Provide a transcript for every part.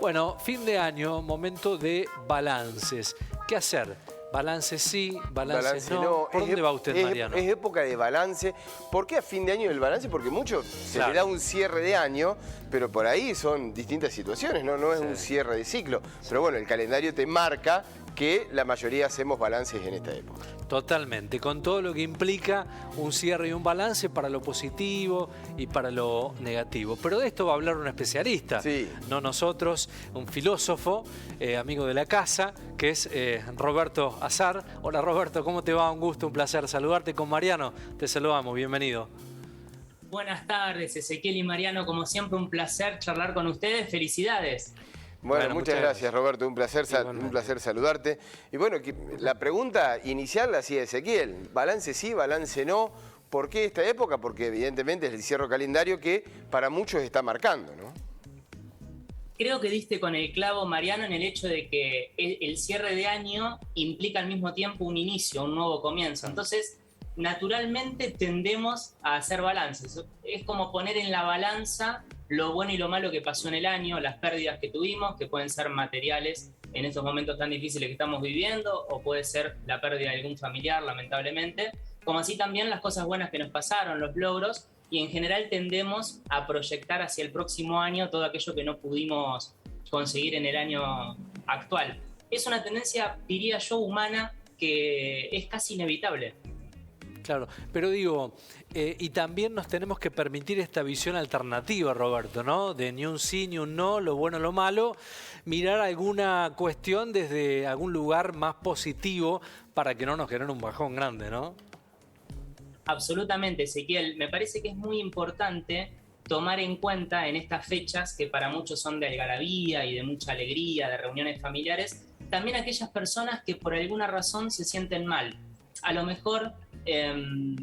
Bueno, fin de año, momento de balances. ¿Qué hacer? Balances sí, balances no. ¿Por dónde va usted, Mariano? Es época de balance. ¿Por qué a fin de año el balance? Porque mucho se le da un cierre de año, pero por ahí son distintas situaciones, no es un cierre de ciclo. Pero bueno, el calendario te marca que la mayoría hacemos balances en esta época. Totalmente, con todo lo que implica un cierre y un balance para lo positivo y para lo negativo. Pero de esto va a hablar un especialista, no nosotros, un filósofo, amigo de la casa, que es Roberto Azar. Hola Roberto, ¿cómo te va? Un gusto, un placer saludarte. Con Mariano te saludamos, bienvenido. Buenas tardes, Ezequiel y Mariano, como siempre un placer charlar con ustedes, felicidades. Bueno, muchas gracias Roberto, un placer saludarte. Y bueno, la pregunta inicial la hacía Ezequiel, balance sí, balance no. ¿Por qué esta época? Porque evidentemente es el cierre calendario que para muchos está marcando, ¿no? Creo que diste con el clavo, Mariano, en el hecho de que el cierre de año implica al mismo tiempo un inicio, un nuevo comienzo. Entonces, naturalmente tendemos a hacer balances. Es como poner en la balanza lo bueno y lo malo que pasó en el año, las pérdidas que tuvimos, que pueden ser materiales en estos momentos tan difíciles que estamos viviendo, o puede ser la pérdida de algún familiar, lamentablemente, como así también las cosas buenas que nos pasaron, los logros, y en general tendemos a proyectar hacia el próximo año todo aquello que no pudimos conseguir en el año actual. Es una tendencia, diría yo, humana, que es casi inevitable. Claro, pero digo, y también nos tenemos que permitir esta visión alternativa, Roberto, ¿no? De ni un sí ni un no, lo bueno, lo malo, mirar alguna cuestión desde algún lugar más positivo para que no nos genere un bajón grande, ¿no? Absolutamente, Ezequiel. Me parece que es muy importante tomar en cuenta en estas fechas, que para muchos son de algarabía y de mucha alegría, de reuniones familiares, también aquellas personas que por alguna razón se sienten mal. A lo mejor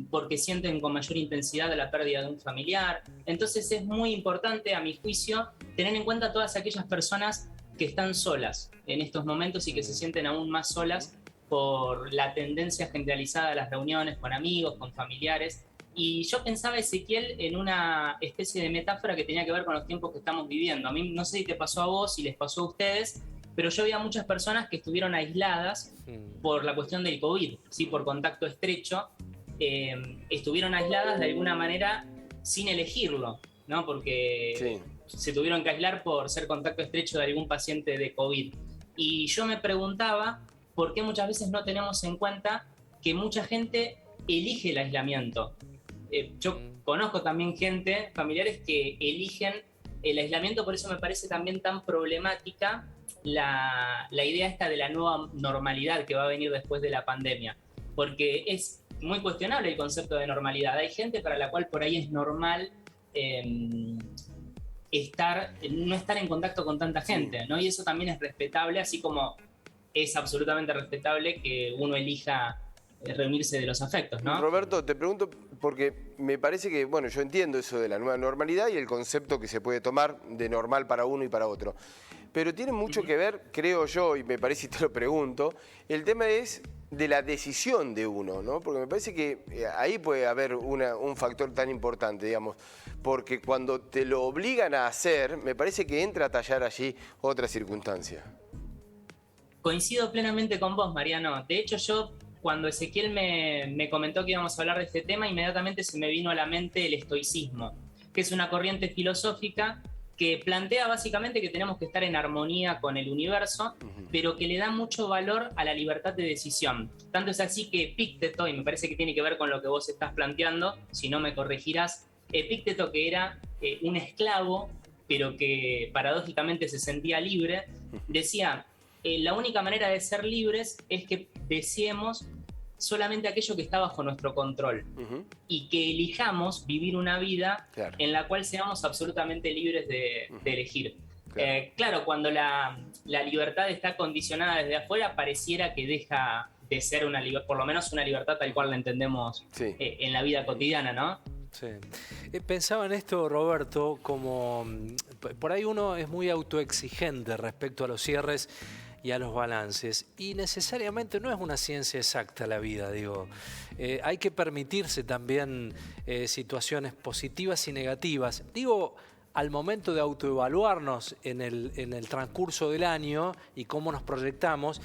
porque sienten con mayor intensidad la pérdida de un familiar. Entonces es muy importante, a mi juicio, tener en cuenta a todas aquellas personas que están solas en estos momentos y que se sienten aún más solas por la tendencia generalizada a las reuniones con amigos, con familiares. Y yo pensaba, Ezequiel, en una especie de metáfora que tenía que ver con los tiempos que estamos viviendo. A mí no sé si te pasó a vos, si les pasó a ustedes, pero yo veía muchas personas que estuvieron aisladas por la cuestión del COVID, ¿sí? Por contacto estrecho, estuvieron aisladas de alguna manera sin elegirlo, ¿no? Porque se tuvieron que aislar por ser contacto estrecho de algún paciente de COVID. Y yo me preguntaba por qué muchas veces no tenemos en cuenta que mucha gente elige el aislamiento. Yo conozco también gente, familiares que eligen el aislamiento, por eso me parece también tan problemática la idea esta de la nueva normalidad que va a venir después de la pandemia, porque es muy cuestionable el concepto de normalidad. Hay gente para la cual por ahí es normal no estar en contacto con tanta gente, ¿no? Y eso también es respetable, así como es absolutamente respetable que uno elija reunirse de los afectos, ¿no? Roberto, te pregunto porque me parece que, bueno, yo entiendo eso de la nueva normalidad y el concepto que se puede tomar de normal para uno y para otro. Pero tiene mucho que ver, creo yo, y me parece y te lo pregunto, el tema es de la decisión de uno, ¿no? Porque me parece que ahí puede haber un factor tan importante, digamos, porque cuando te lo obligan a hacer, me parece que entra a tallar allí otra circunstancia. Coincido plenamente con vos, Mariano. De hecho, yo, cuando Ezequiel me comentó que íbamos a hablar de este tema, inmediatamente se me vino a la mente el estoicismo, que es una corriente filosófica que plantea básicamente que tenemos que estar en armonía con el universo, pero que le da mucho valor a la libertad de decisión. Tanto es así que Epicteto, y me parece que tiene que ver con lo que vos estás planteando, si no me corregirás, Epicteto, que era un esclavo, pero que paradójicamente se sentía libre, decía: la única manera de ser libres es que deseemos solamente aquello que está bajo nuestro control y que elijamos vivir una vida en la cual seamos absolutamente libres de elegir. Claro, cuando la libertad está condicionada desde afuera, pareciera que deja de ser una libertad, por lo menos una libertad tal cual la entendemos en la vida cotidiana, ¿no? Sí. Pensaba en esto, Roberto, como por ahí uno es muy autoexigente respecto a los cierres y a los balances, y necesariamente no es una ciencia exacta la vida, digo. Hay que permitirse también situaciones positivas y negativas. Digo, al momento de autoevaluarnos en el transcurso del año y cómo nos proyectamos,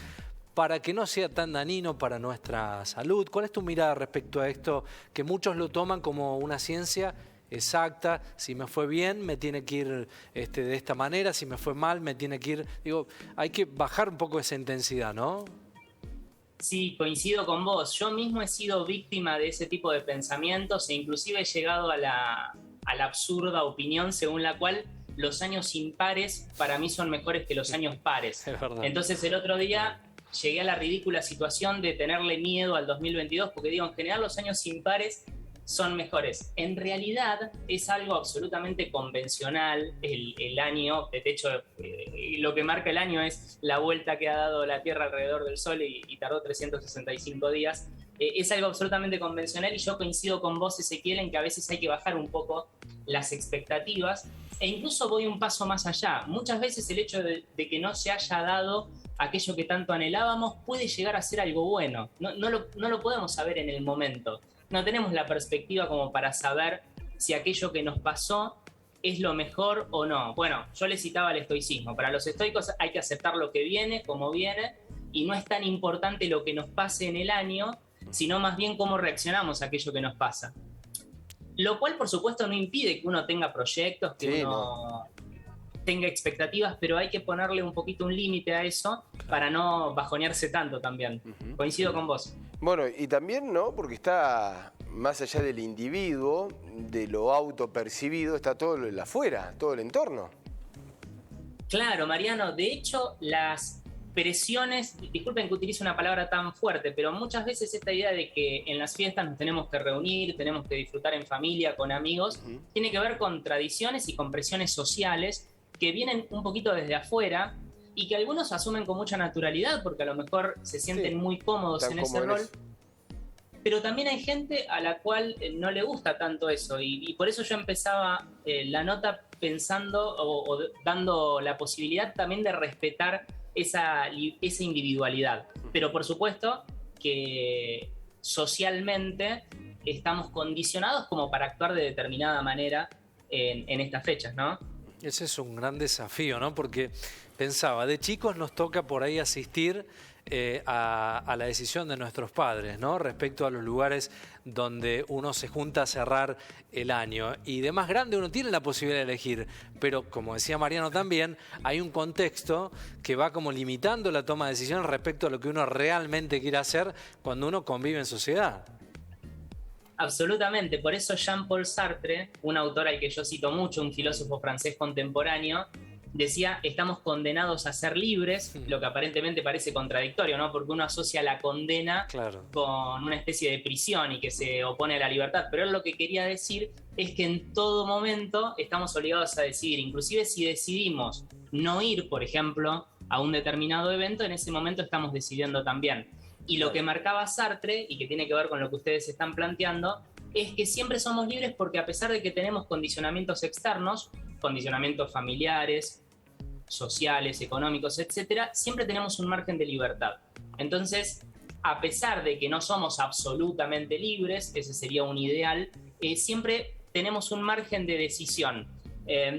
para que no sea tan dañino para nuestra salud? ¿Cuál es tu mirada respecto a esto, que muchos lo toman como una ciencia exacta? Si me fue bien, me tiene que ir de esta manera; si me fue mal, me tiene que ir... Digo, hay que bajar un poco esa intensidad, ¿no? Sí, coincido con vos. Yo mismo he sido víctima de ese tipo de pensamientos e inclusive he llegado a la absurda opinión según la cual los años impares para mí son mejores que los años pares. Es verdad. Entonces el otro día llegué a la ridícula situación de tenerle miedo al 2022 porque digo, en general los años impares son mejores. En realidad es algo absolutamente convencional el año. De hecho, lo que marca el año es la vuelta que ha dado la Tierra alrededor del Sol y tardó 365 días. Es algo absolutamente convencional y yo coincido con vos, Ezequiel, en que a veces hay que bajar un poco las expectativas e incluso voy un paso más allá. Muchas veces el hecho de que no se haya dado aquello que tanto anhelábamos puede llegar a ser algo bueno. No lo podemos saber en el momento. No tenemos la perspectiva como para saber si aquello que nos pasó es lo mejor o no. Bueno, yo le citaba el estoicismo. Para los estoicos hay que aceptar lo que viene, como viene, y no es tan importante lo que nos pase en el año, sino más bien cómo reaccionamos a aquello que nos pasa. Lo cual, por supuesto, no impide que uno tenga proyectos, que uno tenga expectativas, pero hay que ponerle un poquito un límite a eso para no bajonearse tanto también. Coincido con vos. Bueno, y también, ¿no? Porque está más allá del individuo, de lo autopercibido, está todo el afuera, todo el entorno. Claro, Mariano. De hecho, las presiones, disculpen que utilice una palabra tan fuerte, pero muchas veces esta idea de que en las fiestas nos tenemos que reunir, tenemos que disfrutar en familia, con amigos, tiene que ver con tradiciones y con presiones sociales que vienen un poquito desde afuera y que algunos asumen con mucha naturalidad porque a lo mejor se sienten muy cómodos en ese rol. Pero también hay gente a la cual no le gusta tanto eso y por eso yo empezaba la nota pensando o dando la posibilidad también de respetar esa individualidad. Pero por supuesto que socialmente estamos condicionados como para actuar de determinada manera en estas fechas, ¿no? Ese es un gran desafío, ¿no? Porque pensaba, de chicos nos toca por ahí asistir a la decisión de nuestros padres, ¿no? Respecto a los lugares donde uno se junta a cerrar el año. Y de más grande uno tiene la posibilidad de elegir, pero como decía Mariano también, hay un contexto que va como limitando la toma de decisiones respecto a lo que uno realmente quiere hacer cuando uno convive en sociedad. Absolutamente, por eso Jean-Paul Sartre, un autor al que yo cito mucho, un filósofo francés contemporáneo, decía, estamos condenados a ser libres, lo que aparentemente parece contradictorio, ¿no? Porque uno asocia la condena con una especie de prisión y que se opone a la libertad, pero él lo que quería decir es que en todo momento estamos obligados a decidir, inclusive si decidimos no ir, por ejemplo, a un determinado evento, en ese momento estamos decidiendo también. Y lo que marcaba Sartre, y que tiene que ver con lo que ustedes están planteando, es que siempre somos libres porque a pesar de que tenemos condicionamientos externos, condicionamientos familiares, sociales, económicos, etcétera, siempre tenemos un margen de libertad. Entonces, a pesar de que no somos absolutamente libres, ese sería un ideal, siempre tenemos un margen de decisión.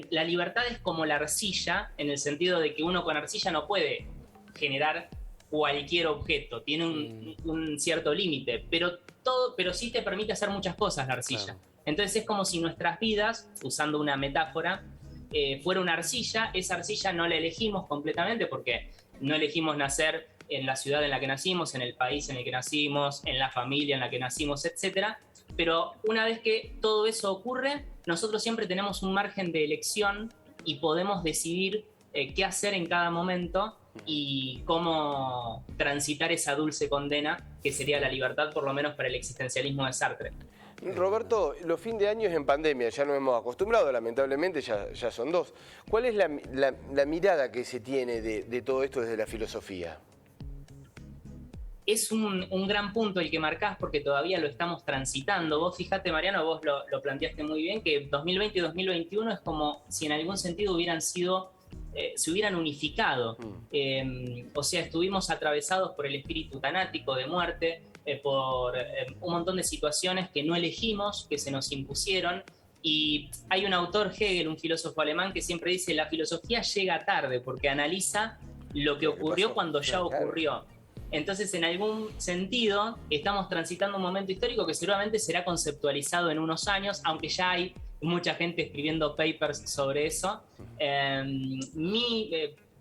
La libertad es como la arcilla, en el sentido de que uno con arcilla no puede generar cualquier objeto, tiene un cierto límite, pero sí te permite hacer muchas cosas la arcilla. Claro. Entonces es como si nuestras vidas, usando una metáfora, fuera una arcilla. Esa arcilla no la elegimos completamente porque no elegimos nacer en la ciudad en la que nacimos, en el país en el que nacimos, en la familia en la que nacimos, etc. Pero una vez que todo eso ocurre, nosotros siempre tenemos un margen de elección y podemos decidir qué hacer en cada momento y cómo transitar esa dulce condena que sería la libertad, por lo menos para el existencialismo de Sartre. Roberto, los fin de año es en pandemia, ya nos hemos acostumbrado, lamentablemente ya son dos. ¿Cuál es la mirada que se tiene de todo esto desde la filosofía? Es un gran punto el que marcás porque todavía lo estamos transitando. Vos fíjate, Mariano, vos lo planteaste muy bien, que 2020 y 2021 es como si en algún sentido hubieran sido... se hubieran unificado. O sea, estuvimos atravesados por el espíritu tanático de muerte, por un montón de situaciones que no elegimos, que se nos impusieron Y hay un autor, Hegel, un filósofo alemán, que siempre dice la filosofía llega tarde porque analiza lo que ocurrió cuando ya ocurrió. Entonces, en algún sentido, estamos transitando un momento histórico que seguramente será conceptualizado en unos años, aunque ya hay mucha gente escribiendo papers sobre eso. Mi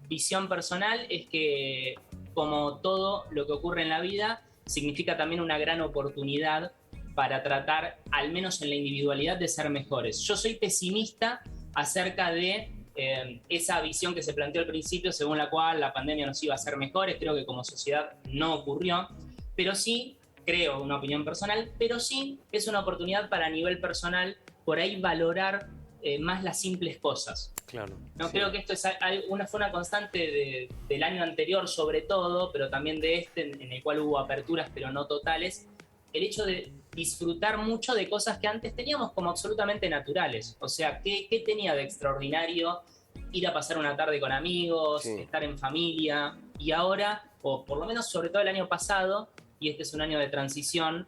visión personal es que, como todo lo que ocurre en la vida, significa también una gran oportunidad para tratar, al menos en la individualidad, de ser mejores. Yo soy pesimista acerca de esa visión que se planteó al principio, según la cual la pandemia nos iba a hacer mejores. Creo que como sociedad no ocurrió, pero sí, creo, una opinión personal, pero sí es una oportunidad para, a nivel personal, por ahí valorar más las simples cosas. Claro. No, sí. Creo que esto fue una constante del año anterior sobre todo, pero también de este, en el cual hubo aperturas pero no totales, el hecho de disfrutar mucho de cosas que antes teníamos como absolutamente naturales. O sea, ¿qué tenía de extraordinario ir a pasar una tarde con amigos, sí, estar en familia? Y ahora, o por lo menos sobre todo el año pasado, y este es un año de transición,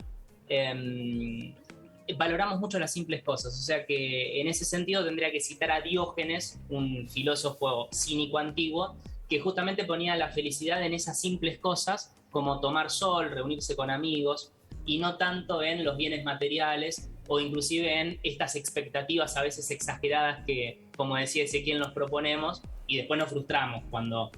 valoramos mucho las simples cosas. O sea que en ese sentido tendría que citar a Diógenes, un filósofo cínico antiguo, que justamente ponía la felicidad en esas simples cosas, como tomar sol, reunirse con amigos, y no tanto en los bienes materiales o inclusive en estas expectativas a veces exageradas que, como decía Ezequiel, nos proponemos y después nos frustramos cuando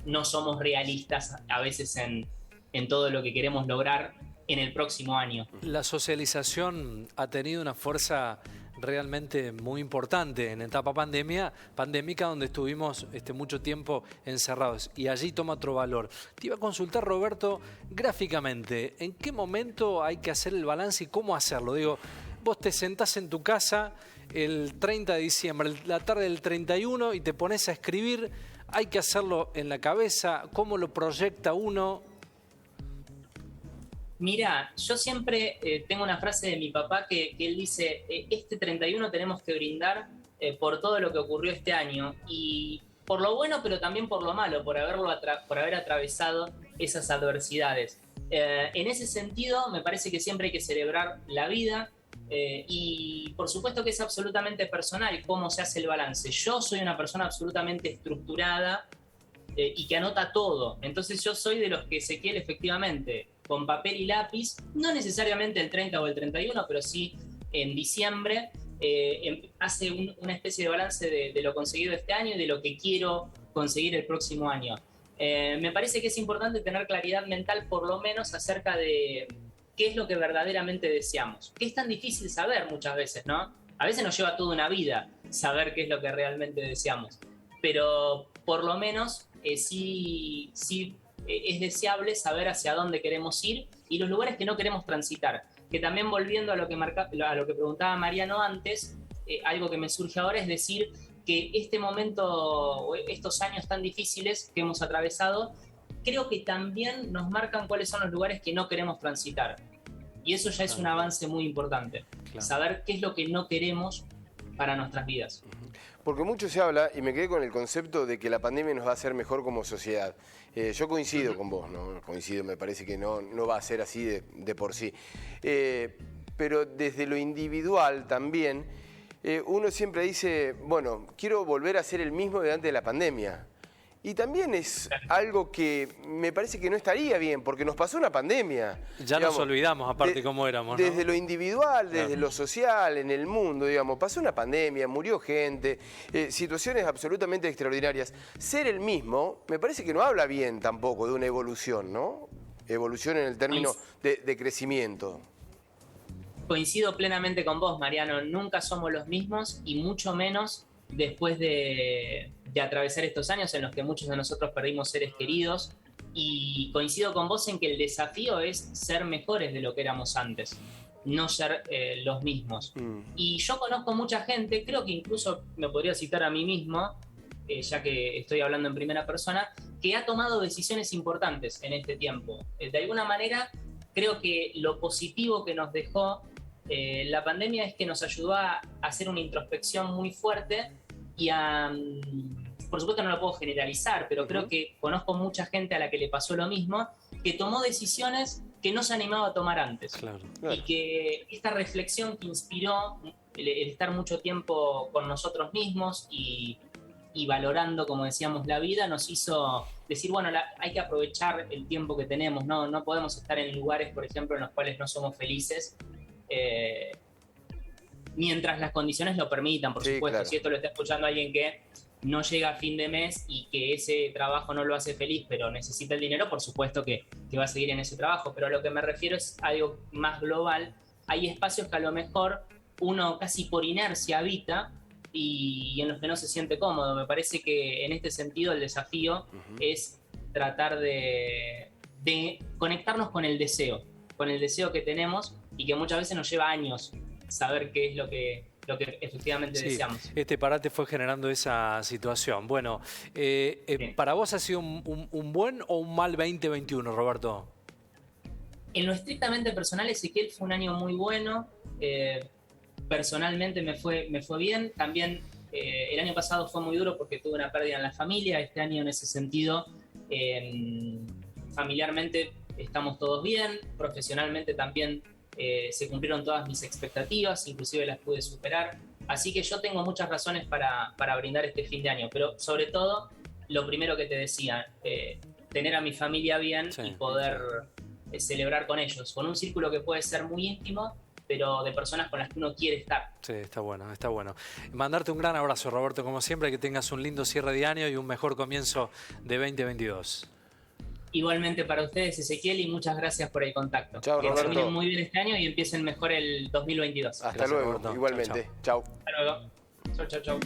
no somos realistas a veces en todo lo que queremos lograr en el próximo año. La socialización ha tenido una fuerza realmente muy importante en etapa pandémica, donde estuvimos mucho tiempo encerrados, y allí toma otro valor. Te iba a consultar, Roberto, gráficamente, ¿en qué momento hay que hacer el balance y cómo hacerlo? Digo, vos te sentás en tu casa el 30 de diciembre, la tarde del 31, y te pones a escribir. ¿Hay que hacerlo en la cabeza? ¿Cómo lo proyecta uno? Mira, yo siempre tengo una frase de mi papá que él dice, este 31 tenemos que brindar por todo lo que ocurrió este año, y por lo bueno, pero también por lo malo, por haber atravesado esas adversidades. En ese sentido, me parece que siempre hay que celebrar la vida, y por supuesto que es absolutamente personal cómo se hace el balance. Yo soy una persona absolutamente estructurada y que anota todo. Entonces yo soy de los que se quiere efectivamente con papel y lápiz, no necesariamente el 30 o el 31, pero sí en diciembre, hace una especie de balance de lo conseguido este año y de lo que quiero conseguir el próximo año. Me parece que es importante tener claridad mental, por lo menos, acerca de qué es lo que verdaderamente deseamos. Que es tan difícil saber muchas veces, ¿no? A veces nos lleva toda una vida saber qué es lo que realmente deseamos. Pero por lo menos sí es deseable saber hacia dónde queremos ir y los lugares que no queremos transitar. Que también, volviendo a lo que preguntaba Mariano antes, algo que me surge ahora es decir que este momento, estos años tan difíciles que hemos atravesado, creo que también nos marcan cuáles son los lugares que no queremos transitar. Y eso ya es un avance muy importante. Claro. Saber qué es lo que no queremos para nuestras vidas. Porque mucho se habla, y me quedé con el concepto de que la pandemia nos va a hacer mejor como sociedad. Yo coincido con vos, ¿no? Coincido, me parece que no va a ser así de por sí. Pero desde lo individual también, uno siempre dice, bueno, quiero volver a ser el mismo de antes de la pandemia. Y también es algo que me parece que no estaría bien, porque nos pasó una pandemia. Ya digamos, nos olvidamos, aparte, cómo éramos, ¿no? Desde lo individual, desde lo social, en el mundo, digamos. Pasó una pandemia, murió gente, situaciones absolutamente extraordinarias. Ser el mismo, me parece que no habla bien tampoco de una evolución, ¿no? Evolución en el término de crecimiento. Coincido plenamente con vos, Mariano. Nunca somos los mismos, y mucho menos después de atravesar estos años en los que muchos de nosotros perdimos seres queridos, y coincido con vos en que el desafío es ser mejores de lo que éramos antes, no ser los mismos. Y yo conozco mucha gente, creo que incluso me podría citar a mí mismo, ya que estoy hablando en primera persona, que ha tomado decisiones importantes en este tiempo. De alguna manera, creo que lo positivo que nos dejó la pandemia es que nos ayudó a hacer una introspección muy fuerte y por supuesto no lo puedo generalizar, pero creo que conozco mucha gente a la que le pasó lo mismo, que tomó decisiones que no se animaba a tomar antes. Claro. Y que esta reflexión que inspiró el estar mucho tiempo con nosotros mismos y valorando, como decíamos, la vida, nos hizo decir, bueno, hay que aprovechar el tiempo que tenemos, no podemos estar en lugares, por ejemplo, en los cuales no somos felices, mientras las condiciones lo permitan, por supuesto. Claro. Si esto lo está escuchando alguien que no llega a fin de mes y que ese trabajo no lo hace feliz, pero necesita el dinero, por supuesto que va a seguir en ese trabajo. Pero a lo que me refiero es algo más global. Hay espacios que a lo mejor uno casi por inercia habita y en los que no se siente cómodo. Me parece que en este sentido el desafío es tratar de conectarnos con el deseo que tenemos y que muchas veces nos lleva años saber qué es lo que efectivamente deseamos. Este parate fue generando esa situación. Bueno, ¿para vos ha sido un buen o un mal 2021, Roberto? En lo estrictamente personal, Ezequiel, fue un año muy bueno. Personalmente me fue bien. También el año pasado fue muy duro porque tuve una pérdida en la familia. Este año, en ese sentido, familiarmente estamos todos bien. Profesionalmente también se cumplieron todas mis expectativas, inclusive las pude superar. Así que yo tengo muchas razones para brindar este fin de año. Pero sobre todo, lo primero que te decía, tener a mi familia bien y poder celebrar con ellos. Con un círculo que puede ser muy íntimo, pero de personas con las que uno quiere estar. Sí, está bueno, está bueno. Mandarte un gran abrazo, Roberto, como siempre, que tengas un lindo cierre de año y un mejor comienzo de 2022. Igualmente para ustedes, Ezequiel, y muchas gracias por el contacto. Chao, que Roberto. terminen muy bien este año y empiecen mejor el 2022. Hasta luego, igualmente. Chao. Hasta luego. Chau.